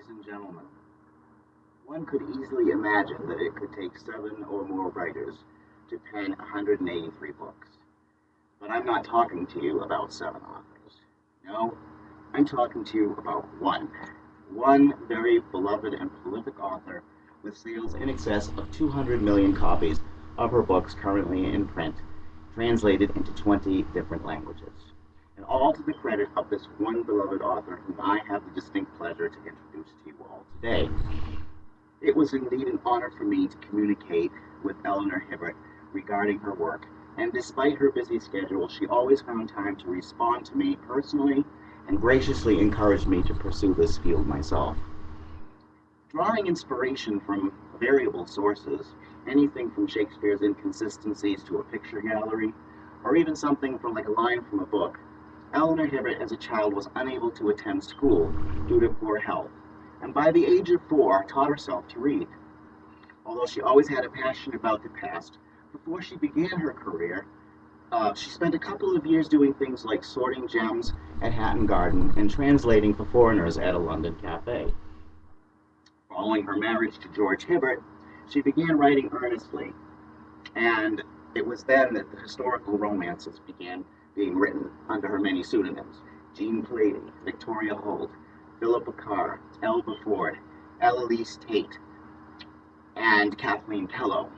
and gentlemen, one could easily imagine that it could take 7 or more writers to pen 183 books. But I'm not talking to you about 7 authors. No, I'm talking to you about one. One very beloved and prolific author with sales in excess of 200 million copies of her books currently in print, translated into 20 different languages. And all to the credit of this one beloved author whom I have the distinct pleasure to introduce to you all today. It was indeed an honor for me to communicate with Eleanor Hibbert regarding her work, and despite her busy schedule, she always found time to respond to me personally and graciously encouraged me to pursue this field myself. Drawing inspiration from variable sources, anything from Shakespeare's inconsistencies to a picture gallery, or even something from like a line from a book, Eleanor Hibbert as a child was unable to attend school due to poor health, and by the age of 4 taught herself to read. Although she always had a passion about the past, before she began her career, she spent a couple of years doing things like sorting gems at Hatton Garden and translating for foreigners at a London cafe. Following her marriage to George Hibbert, she began writing earnestly, and it was then that the historical romances began being written under her many pseudonyms: Jean Plady, Victoria Holt, Philippa Carr, Elba Ford, Eloise Tate, and Kathleen Kello.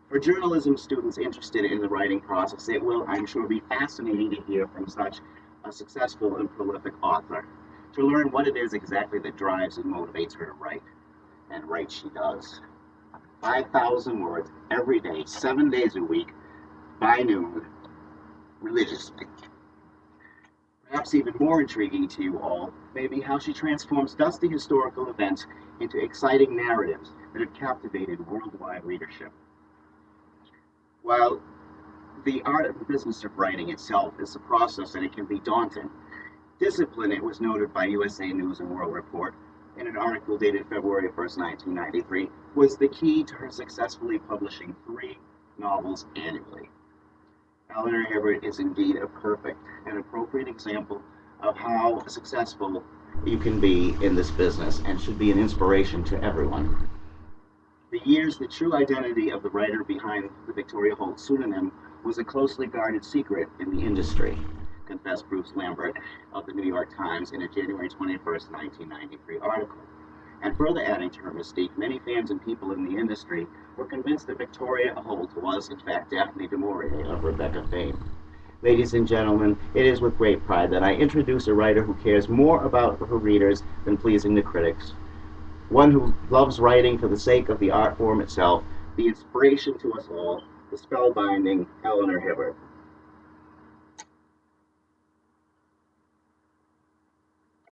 For journalism students interested in the writing process, it will, I'm sure, be fascinating to hear from such a successful and prolific author, to learn what it is exactly that drives and motivates her to write. And write she does. 5,000 words every day, 7 days a week, by noon, religiously. Perhaps even more intriguing to you all may be how she transforms dusty historical events into exciting narratives that have captivated worldwide readership. While the art and business of writing itself is a process and it can be daunting, discipline, it was noted by USA News and World Report in an article dated February 1st, 1993, was the key to her successfully publishing 3 novels annually. Eleanor Hibbert is indeed a perfect and appropriate example of how successful you can be in this business and should be an inspiration to everyone. For years, the true identity of the writer behind the Victoria Holt pseudonym was a closely guarded secret in the industry, confessed Bruce Lambert of the New York Times in a January 21st, 1993 article. And further adding to her mystique, many fans and people in the industry were convinced that Victoria Holt was, in fact, Daphne du Maurier of Rebecca fame. Ladies and gentlemen, it is with great pride that I introduce a writer who cares more about her readers than pleasing the critics, one who loves writing for the sake of the art form itself, the inspiration to us all, the spellbinding Eleanor Hibbert.